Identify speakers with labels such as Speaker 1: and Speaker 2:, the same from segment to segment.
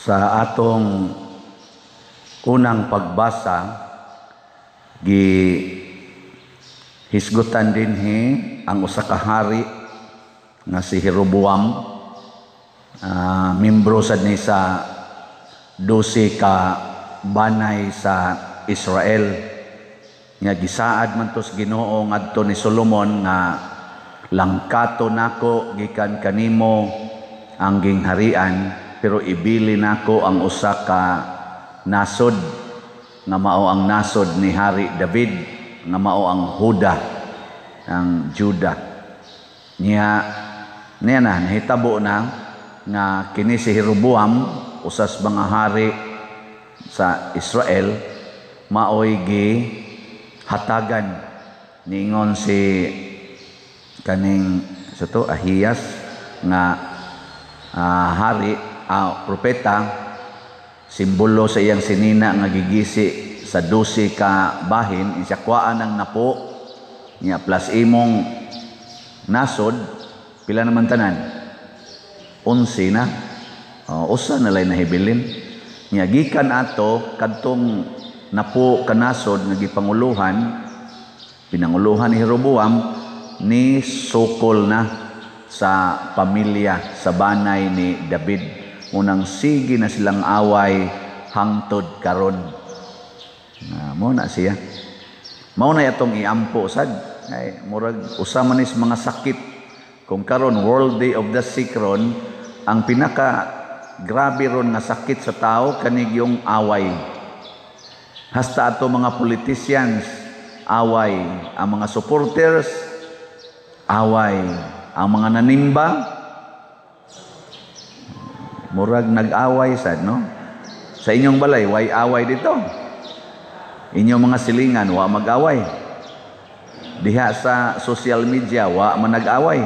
Speaker 1: Sa atong unang pagbasa, hisgutan dinhi ang usa ka hari nga si Jeroboam, membro sad ni sa 12 ka banay sa Israel. Nga gisaad man tos Ginoo ngadto ni Solomon nga langkato nako gikan kanimo ang gingharian, pero ibili nako ang usa ka nasod nga mao ang nasod ni Hari David, nga mao ang Huda, ang Juda. Niya na nahitabo na nga kini si Jeroboam, usas mga hari sa Israel, maoy gi hatagan niingon si kaning Ahiyas nga hari, propeta, simbolo sa iyang sinina nga gigisi sa 12 ka bahin, isyakwaan ang napo niya plus imong nasod, pila naman tanan? 11 na. Usa na lay nahibilin. Niya gikan ato kadtong napo kanasod nga gipanguluhan, pinanguluhan ni Jeroboam ni sukol na sa pamilya sa banay ni David. Unang sige na silang away hangtod karon. Mao na siya. Mao na atong iampo sad. Ay murag usa man is mga sakit. Kung karon World Day of the Sick ron, ang pinaka grabe ron nga sakit sa tao kanig yung away. Hasta ato mga politicians away, ang mga supporters away, ang mga nanimba murag nag-away sad, no? Sa inyong balay, way away dito. Inyong mga silingan, wa mag-away. Diha sa social media, wa man nag-away.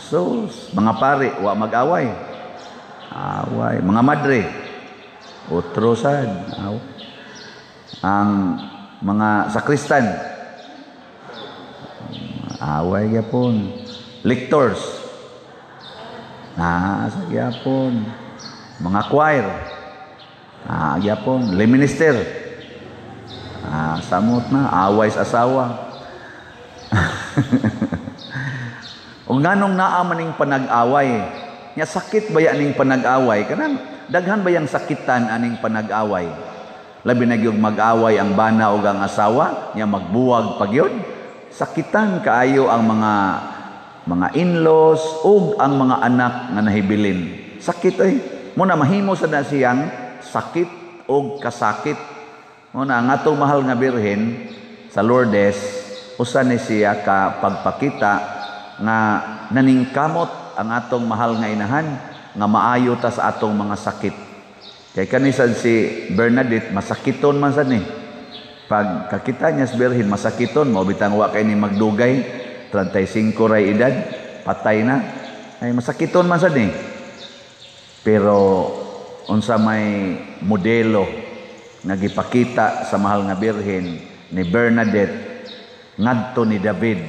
Speaker 1: So, mga pare, wa mag-away. Away. Mga madre, otro sad. Ang mga sakristan, away yapon. Lectors, sa gyapon. Mga choir, gyapon. Lay minister, samot na, away sa asawa. O nganong naa maning panag-away, nya sakit ba yaning panag-away? Kanang daghan ba yang sakitan aning panag-away? Labi na gyud mag-away ang bana ug ang asawa, nya magbuwag pagyud. Sakitan kaayo ang mga in-laws ug ang mga anak nga nahibilin. Sakit muna mahimo sa na siyang sakit ug kasakit. Muna ang atong mahal nga birhen sa Lourdes, usa ni siya ka pagpakita nga naningkamot ang atong mahal nga inahan nga maayo ta sa atong mga sakit. Kay kanisan si Bernadette masakiton man sad ni. Pag kakita niya sa birhen masakiton, mao bitang wa kay ni magdugay, 35 ray edad, patay na. Ay masakiton man sad ni. Pero unsa may modelo nga gipakita sa mahal nga birhen ni Bernadette ngadto ni David,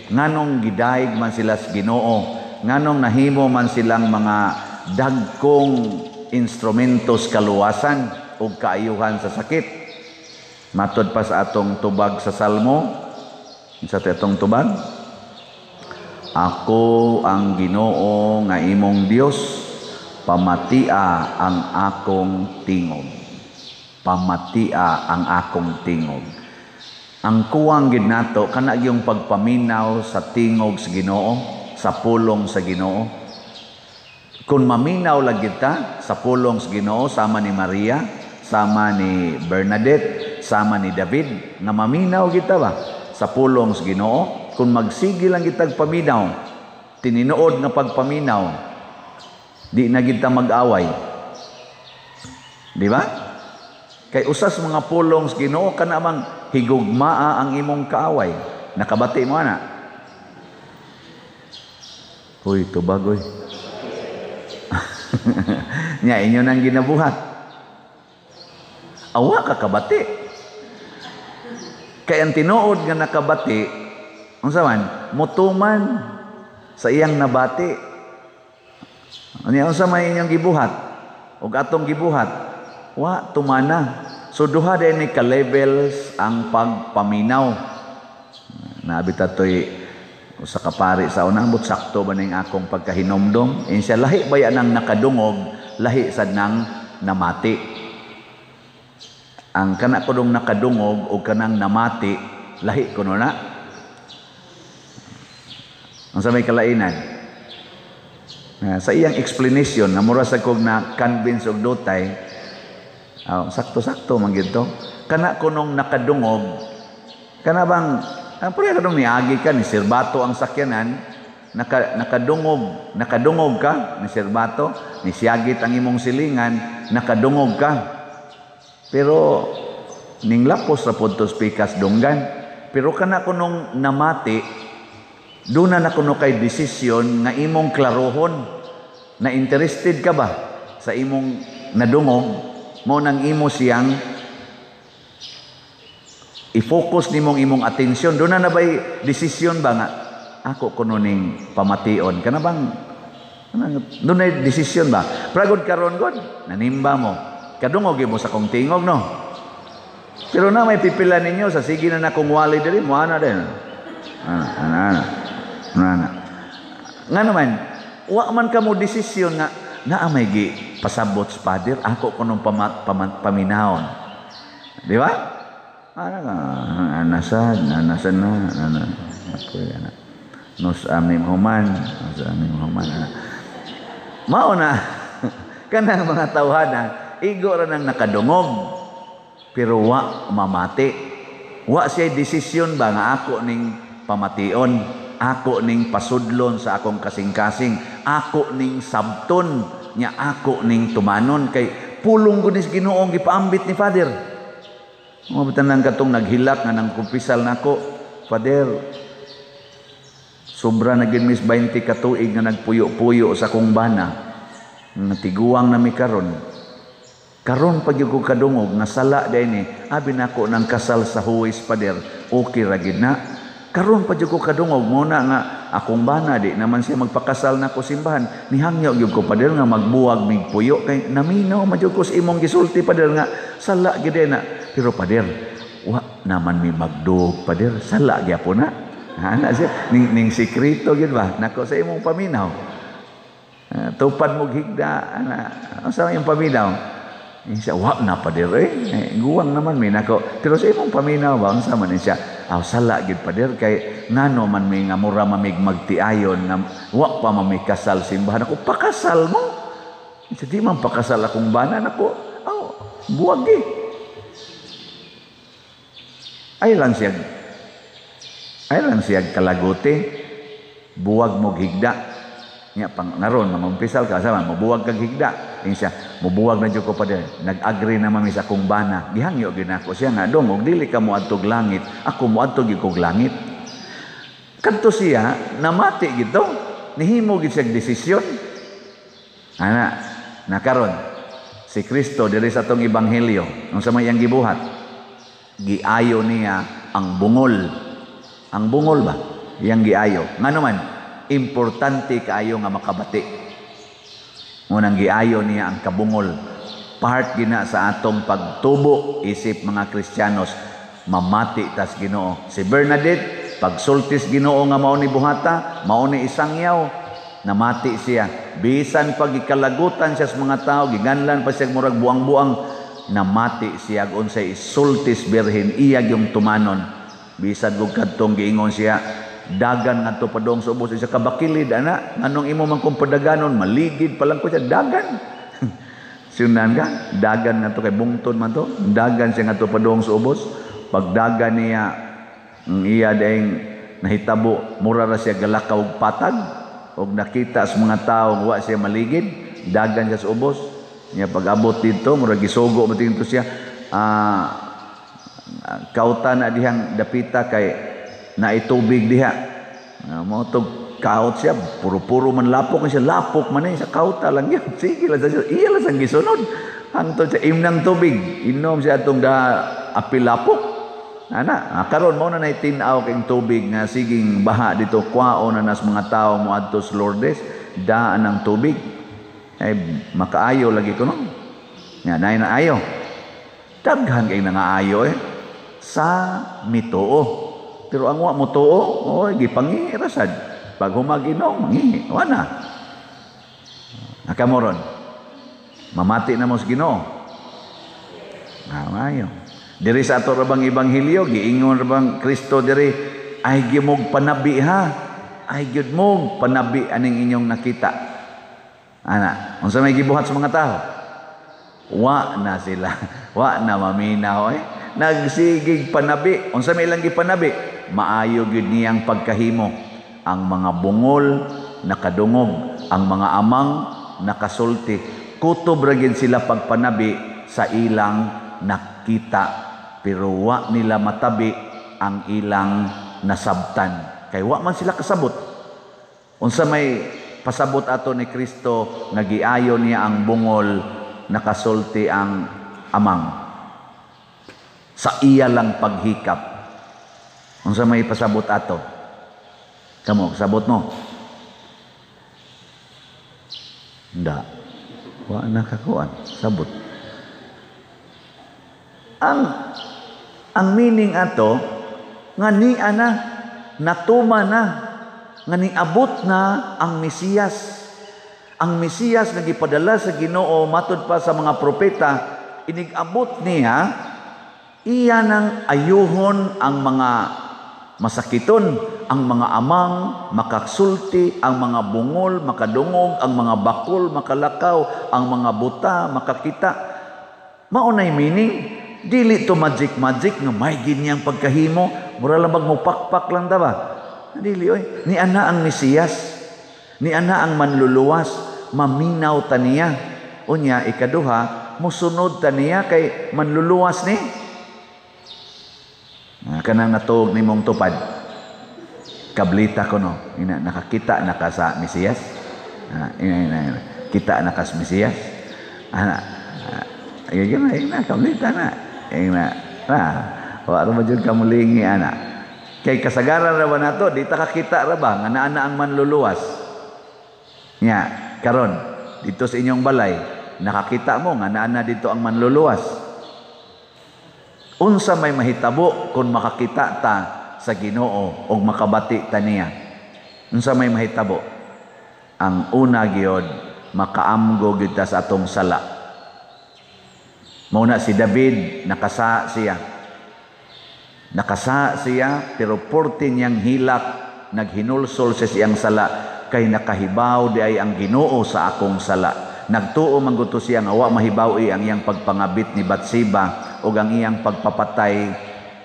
Speaker 1: nganong gidaig man sila sa Ginoo, nganong nahimo man silang mga dagkong instrumentos kaluwasan ug kaayuhan sa sakit. Matod pa sa atong tubag sa Salmo, sa atong tubag, ako ang Ginoo nga imong Dios, pamatia ang akong tingog. Pamatia ang akong tingog. Ang kuwang gid nato kana yung pagpaminaw sa tingog sa Ginoo, sa pulong sa Ginoo. Kung maminaw lagi ta sa pulong sa Ginoo, sama ni Maria, sama ni Bernadette, sama ni David, nga maminaw kita ba sa pulong sa Ginoo. Kung magsigi lang kitag paminaw, tininuod nga pagpaminaw, di na kita mag-away. Di ba? Kay usas mga pulong sa Ginoo kanamang higugmaa ang imong kaaway. Nakabati mo na. Uy, tubagoy. Nya inyo nang ginabuhat. Awa ka kabati. Kay ang tinuod nga nakabati, unsa man, mutuman sa iyang nabati. Ano sa may inyong gibuhat? ug atong gibuhat wa tumana. So duha din ni ka-levels ang pagpaminaw. Nabitatoy usa ka pari sa unang but sakto ba ning akong pagkahinomdom? Insya lahi ba yan ang nakadungog, lahi sad nang namati. Ang kana ko dong nakadungog o kanang namati, lahi ko na. Ang sa may kalainan. Sa iyang explanation, namura sa kog na convince og dotay, sakto-sakto man gito. Kana ko nung nakadungog, kana bang ang pare kadong niagi ka ni sirbato ang sakyanan, nakadungog ka ni sirbato, ni siyagit ang imong silingan, nakadungog ka. Pero ning lapos ra pod to pikas dunggan. Pero kana kunong namati, duna na kuno kay desisyon nga imong klarohon. Na interested ka ba sa imong nadungog, mo nang imo siyang i-focus nimong imong atensyon. Doon na ba'y desisyon ba nga ako kuno ning pamation kana bang doon na desisyon ba pragod karon god nanimba mo kadungog mo sa kong tingog no, pero na may pipila ninyo sa sige na nakong wali diri mo ana din ana nga naman wa man kamo desisyon nga naa may gi pasabot sa pader ako kunong paminahon, di ba? Anasan na ako yan nos amnim human mao na kanang mga tawhana igo ra nang nakadungog pero wa mamati, wa siya desisyon ba nga ako ning pamation, ako ning pasudlon sa akong kasing-kasing, ako ning sabton nya ako ning tumanon kay pulong gunis Ginoong gipaambit ni Father. Mabutan lang katong naghilak nga nang kumpisal nako, Father, sobra na gid mis 20 ka tuig nga nagpuyo-puyo sa kong bana, nga tiguang na mi karon pag yung ko kadungog, nga sala din abi nako nang kasal sa huwis, Father, okay ra gid na. Karon pa ko kadungog muna nga akong bana di naman siya magpakasal na ko simbahan, nihangyo gyud ko Father nga magbuwag mig puyo kay naminaw madyod ko sa imong gisulti Father nga sala gid na. Pero Pader, wa naman mi magdug Pader, sala gyapon na. Ana siya ning sikreto gid ba? Nako sa imong paminaw. Tupad mo higda ana. Asa yung paminaw? Siya wa na Pader guwang naman mi nako. Pero sa imong paminaw ba unsa man siya? Sala gid Pader kay ngano man mi nga mura mamig magtiayon nga wa pa mamikasal simbahan ako pakasal mo. Siya di man pakasal akong bana nako. Buwag gi. Ay lang siya kalagote, buwag mo higda. Nya pang naron mamumpisal ka sama mabuwag kag higda. Siya mubuwag na jud ko Pader. Nag-agree naman mi sa akong bana. Gihangyo gid nako siya nga dong og dili ka mo adtog langit, ako mo adtog kog langit. Kadto siya namati gid to. Nihimo gid siya desisyon. Ana nakaron si Kristo diri sa tong ebanghelyo unsa may iyang gibuhat? Giayo niya ang bungol. Ang bungol ba? Yang giayo. Nga naman, importante kaayo nga makabati. Ngunang giayo niya ang kabungol. Part gina sa atong pagtubo isip mga Kristiyanos, mamati tas Ginoo. Si Bernadette, pagsultis Ginoo nga mao ni buhata, mao ni isangyaw, namati siya. Bisan pag ikalagutan siya sa mga tao, giganlan pa siya murag buang-buang, namati siya unsay sultis birhen iyag yung tumanon. Bisan gug kadtong giingon siya dagan ngadto padong sa ubos siya kabakilid ana anong imo man kung padaganon maligid pa lang ko siya dagan. Sunan ka dagan ngadto kay bungton man to dagan siya ngadto padong sa ubos pagdagan niya iya daing nahitabo mura ra siya galakaw og patag og nakita sa mga tawo wa siya maligid dagan siya sa ubos. Nya pag-abot dito murag gisugo mo dito siya kautan na dihang dapita kay naitubig diha mo to kaut siya puro-puro man lapok siya lapok man sa kauta lang yan sige lang siya iya lang sang gisunod hangtod sa imnang tubig inom siya atong da apil lapok ana karon mo na naitinaw kay tubig nga siging baha dito kwaon na nas mga tao mo adto sa Lourdes daan ng tubig ay makaayo lagi ko no Nga na ayo. Daghan kay nangaayo sa mituo. Pero ang wa mo tuo, gipangirasad. Pag humaginom, mangihi. Wala. Nakamoron. Mamati na mo sa Ginoo. Ayo. Diri sa ato rabang ebanghelyo, giingon rabang Kristo diri, ay gimog panabi ha. Ay gyud mo panabi aning inyong nakita. Ana, unsa may gibuhat sa mga tao? Wa na sila. Wa na maminaw nagsigig panabi. Unsa may ilang gipanabi? Maayo gyud niyang pagkahimo. Ang mga bungol nakadungog, ang mga amang nakasulti. Kutob ra gyud sila pagpanabi sa ilang nakita, pero wa nila matabi ang ilang nasabtan. Kay wa man sila kasabot. Unsa may pasabot ato ni Kristo nga giayo niya ang bungol, nakasulti ang amang. Sa iya lang paghikap. Unsa may pasabot ato? Kamo, sabot mo? Nda. Wa na kakuan. Sabot. Ang meaning ato, nga ni ana, natuma na, nga niabot na ang Mesiyas. Ang Mesiyas nga gipadala sa Ginoo matud pa sa mga propeta, inigabot niya, iya nang ayuhon ang mga masakiton, ang mga amang makasulti, ang mga bungol makadungog, ang mga bakol makalakaw, ang mga buta makakita. Maunay meaning, dili to magic nga may ginyang pagkahimo, mura lang mo pakpak lang da ba? Dili oy, ni ana ang Mesiyas, ni ana ang manluluwas, maminaw ta niya. Unya ikaduha, musunod ta niya kay manluluwas ni. Kanang natuog ni mong tupad. Kablita ko no, nakakita na ka sa Mesiyas. Kita na ka sa Mesiyas. Ayun na, kablita na. Wala mo dyan kamulingi, ana. Kay kasagaran ra ba nato, di ta kakita ra ba nga naa ang manluluwas. Nya, karon dito sa inyong balay, nakakita mo nga naa dito ang manluluwas. Unsa may mahitabo kung makakita ta sa Ginoo o makabati ta niya? Unsa may mahitabo? Ang una gyud makaamgo gyud ta sa atong sala. Mauna si David, nakasa siya. Nakasa siya, pero 14 niyang hilak, naghinulsol sa siyang sala, kay nakahibaw di ay ang Ginoo sa akong sala. Nagtuo mangguto siya nga wa mahibaw ang iyang pagpangabit ni Batseba o ang iyang pagpapatay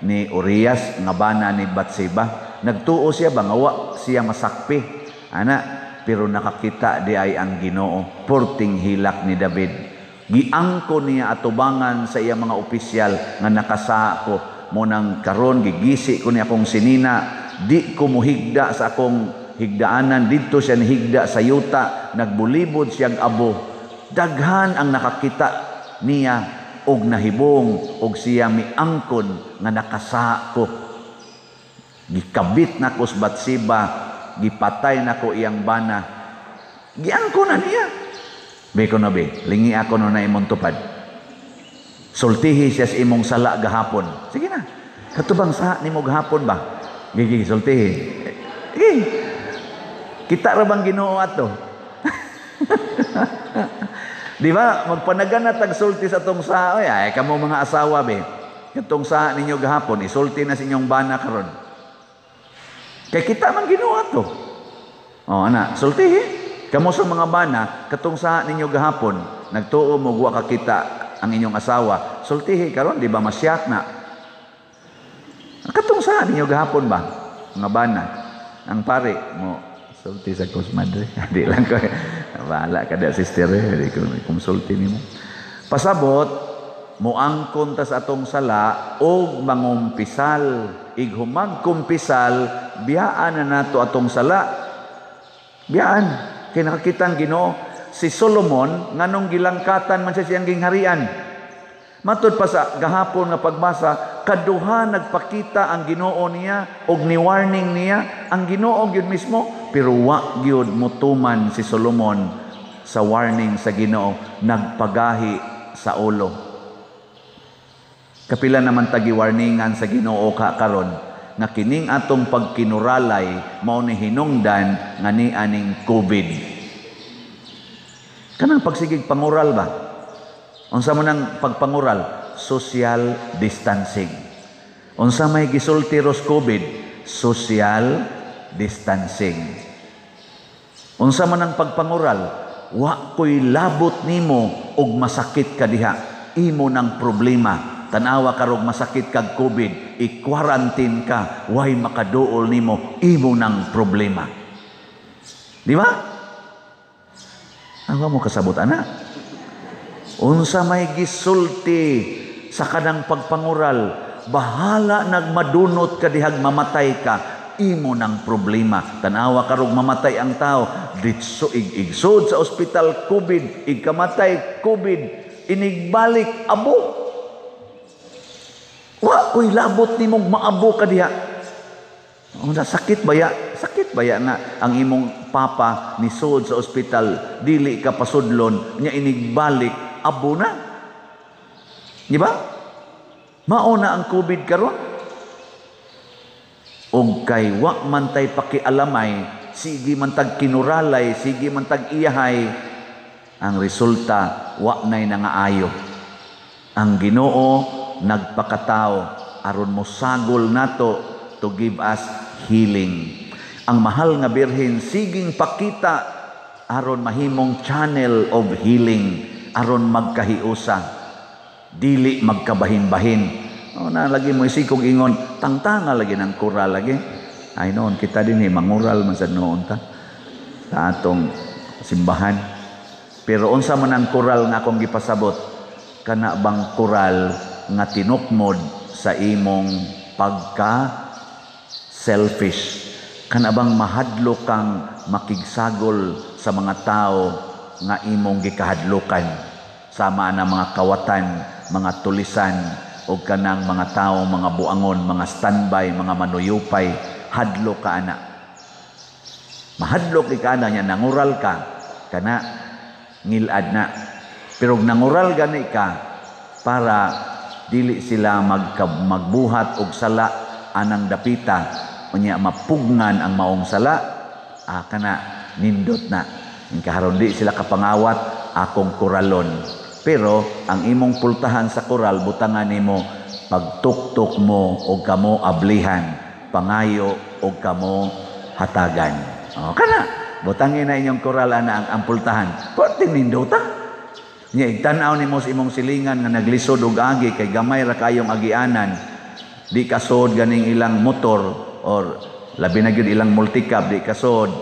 Speaker 1: ni Urias, nga bana ni Batseba. Nagtuo siya ba nga wa siya masakpi. Pero nakakita di ay ang Ginoo. 14 hilak ni David. Giangko niya atubangan sa iyang mga opisyal nga nakasa ko mo nang karon gigisi ko niya akong sinina, di ko muhigda sa akong higdaanan, dito siya nihigda sa yuta, nagbulibod siyang abo. Daghan ang nakakita niya og nahibong og siya miangkon nga nakasa ko. Gikabit na ko sa Batseba, gipatay na ko iyang bana. Giangko na niya. Beko na lingi ako no na imong tupad. Sultihi siya sa imong sala gahapon. Sige na. Katubang sa nimo gahapon ba? Gigi, sultihi. Gigi. Kita ra bang Ginoo ato? Di ba? Magpanagan na tagsulti sa tong sa. Ay, kamo mga asawa be. Katong sa ninyo gahapon, isulti na sa inyong bana karon. Kay kita man Ginoo ato. Ana, sultihi. Kamo sa mga bana, katong sa ninyo gahapon, nagtuo mo wa kakita ang inyong asawa, sultihi karon di ba masyak na? Katong sa ninyo gahapon ba? Mga bana, ang pare mo sulti sa kusmadre. Di lang ko. Bahala ka da sister, di ko kumsulti nimo. Pasabot mo angkon ta sa atong sala og mangumpisal. Ighumag kumpisal, biyaan na nato atong sala. Biyaan. Kaya nakakita ang Ginoo, si Solomon, nganong gilangkatan man siya siyang gingharian. Matod pa sa gahapon nga pagbasa, kaduha nagpakita ang Ginoo niya, og ni-warning niya, ang Ginoo gyud mismo, pero wa gyud mutuman si Solomon sa warning sa Ginoo, nagpagahi sa ulo. Kapila naman tagi warningan sa Ginoo karon nga kining atong pagkinuralay mao ni hinungdan nga ni aning COVID. Kanang pagsigig pangural ba? Unsa man ang pagpangural? Social distancing. Unsa may gisulti ros COVID? Social distancing. Unsa man ang pagpangural? Wa ko'y labot nimo og masakit ka diha. Imo ng problema. Tanawa karog masakit kag COVID, i-quarantine ka, way makaduol nimo, imo ng problema. Di ba? Ang mo kasabot ana. Unsa may gisulti sa kanang pagpangural, bahala nagmadunot ka dihag mamatay ka, imo ng problema. Tanawa karog mamatay ang tao, ditso igsod sa ospital COVID, igkamatay COVID, inigbalik abo. Wa ko'y labot ni mong maabo ka diha. Sakit baya? Sakit baya nga ang imong papa ni sud sa ospital, dili ka pasudlon, nya inigbalik, abo na. Di ba? Mao na ang COVID karon. Og kay wa man tay pakialamay, sige man tag kinuralay, sige man tag iyahay, ang resulta wa nay nangaayo. Ang Ginoo nagpakatao aron mo sagol nato to give us healing. Ang mahal nga birhen siging pakita aron mahimong channel of healing, aron magkahiusa, dili magkabahin-bahin. Na lagi mo isikog ingon, tangtanga lagi ng kural lagi. Ay noon kita din mangural man sad noon ta sa atong simbahan. Pero unsa man ang kural nga akong gipasabot, kana bang kural nga tinukmod sa imong pagka-selfish. Kana bang mahadlo kang makigsagol sa mga tao nga imong gikahadlukan. Sama na mga kawatan, mga tulisan, o kanang mga tao, mga buangon, mga standby, mga manuyupay, hadlo ka ana. Mahadlok ka ana, niya nangural ka, kana ngilad na. Pero nangural gani ka, para dili sila magbuhat og sala anang dapita, unya mapugnan ang maong sala, kana nindot na. Karon di sila kapangawat, akong kuralon. Pero ang imong pultahan sa kural, butangan nimo pagtuktok mo og kamo ablihan, pangayo og kamo hatagan. Kana butangin na inyong kural ana ang pultahan. Pwede nindota. Nya igtan-aw nimo sa imong silingan nga naglisod og agi kay gamay ra kayong agianan. Di kasod ganing ilang motor or labi na gyud ilang multicab, di kasod.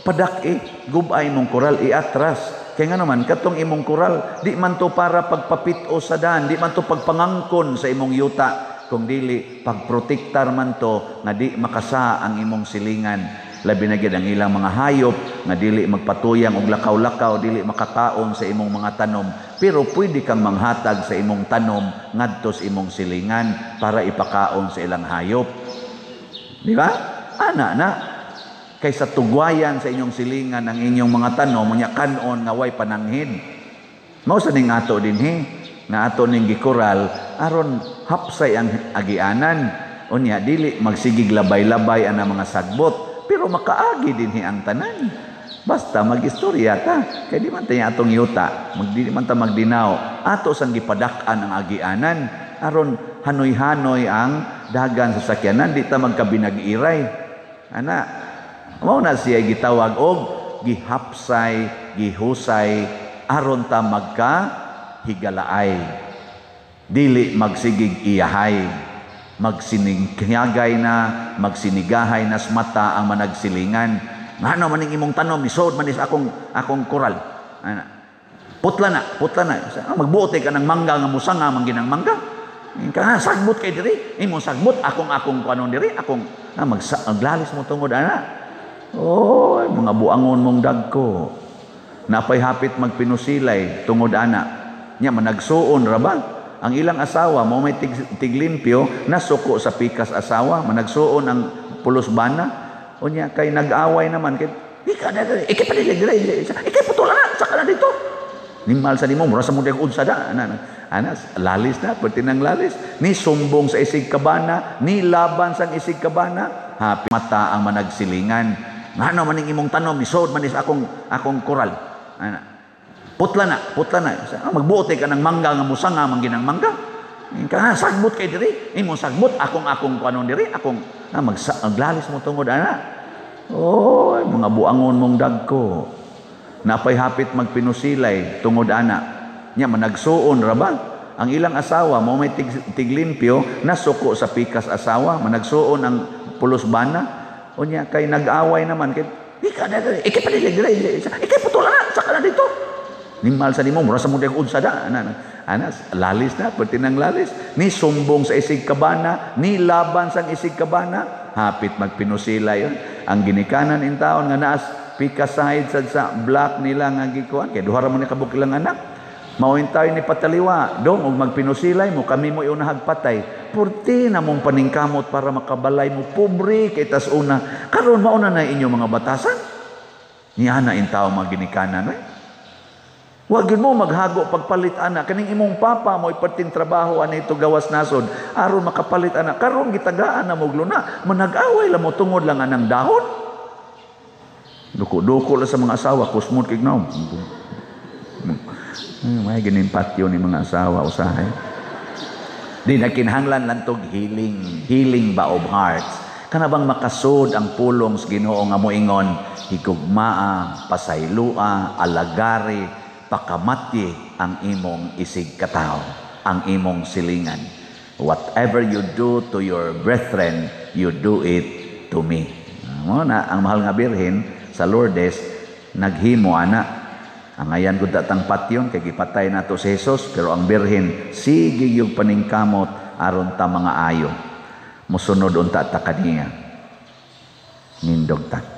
Speaker 1: Padak gubay mong kural iatras. Kaya nga naman katong imong kural, di man to para pagpapit-o sa daan, di man to pagpangangkon sa imong yuta, kung dili pagprotektar man to nga di makasa ang imong silingan. Labi na gyud ang ilang mga hayop nga dili magpatuyang og lakaw-lakaw, dili makakaon sa imong mga tanom, pero pwede kang manghatag sa imong tanom ngadto sa imong silingan para ipakaon sa ilang hayop. Di ba? Ana na kaysa tugwayan sa inyong silingan ang inyong mga tanom, unya kanon nga way pananghid. Mao sa ning ato dinhi nga ato ning gikural aron hapsay ang agianan, unya dili magsigig labay-labay ana mga sagbot. Pero makaagi din ang tanan. Basta magistorya ta. Kaya di man tayo atong yuta. Di man ta magdinaw. Ato sang gipadak-an ang agianan. Aron hanoy-hanoy ang dagan sa sakyanan. Di ta magkabinag-iray. Ana, mao na siya gitawag og gihapsay, gihusay, aron ta magkahigalaay. Dili magsigig iyahay. Magsinigagay na, magsinigahay na sa mata ang managsilingan. Ngano man ning imong tanom, isod man is akong kural. Putla na. Magbuote ka ng mangga nga musanga man ginang mangga. Sagbot kay diri, imong sagbot akong kanon diri, maglalis mo tungod ana. Oy, mga buangon mong dagko. Napay hapit magpinusilay tungod ana. Nya managsuon ra ba? Ang ilang asawa, mo may tiglimpyo, nasuko sa pikas asawa, managsuon ang pulos bana. O niya, kay nag-away naman, ikay patulan na, saka na dito. Nimal sa nimo, mura sa mo unsa da. Anas, lalis na, pati ng lalis. Ni sumbong sa isig kabana, ni laban sa isig kabana, happy mata ang managsilingan. Nga naman yung imong tanom, isod man is akong koral. Putla na. Magbuote ka ng mangga, nga musanga, mangginang mangga. Ka sagbot kay diri, imong sagbot, akong kuanon diri, maglalis mo tungod, Oy, mga buangon mong dagko. Napay hapit magpinusilay, tungod nya managsuon ra ba ang ilang asawa mo may tiglimpyo nasuko sa pikas asawa managsuon ang pulos bana unya kay nag-away naman kay ikay putol na saka na dito nimal sa nimo mura sa mo unsa da anas lalis na pati ng lalis ni sumbong sa isig kabana ni laban sa isig kabana hapit magpinusilay yun ang ginikanan in taon nga naas pikas side sa black nila nga gikuan kay duha ra man kabukilang anak mauintay ni pataliwa dong og magpinusilay mo kami mo iunahag-patay purti na mong paningkamot para makabalay mo pobre kay tas una karon mauna na inyo mga batasan niya na intaw mga ginikanan wag yun mo maghago pagpalit anak kaning imong papa mo ipating trabaho ani ito gawas nasod aron makapalit anak karon gitagaan na mo luna manag-away la mo tungod lang anang dahon duko-duko la sa mga asawa kusmod kay gnaw may ganin patyo ni mga asawa usahay. Di nakinhanglan lang tog healing ba of hearts. Kana bang makasud ang pulong sa Ginoo nga moingon higugmaa, pasaylua, alagari, pakamati ang imong isig katao, ang imong silingan. Whatever you do to your brethren, you do it to me. Mo na ang mahal nga birhen sa Lourdes naghimo ana ang ayan gud datang patyon kay gipatay nato si Jesus pero ang birhen sige yung paningkamot aron ta mga ayo mosunod unta ta kaniya nindog ta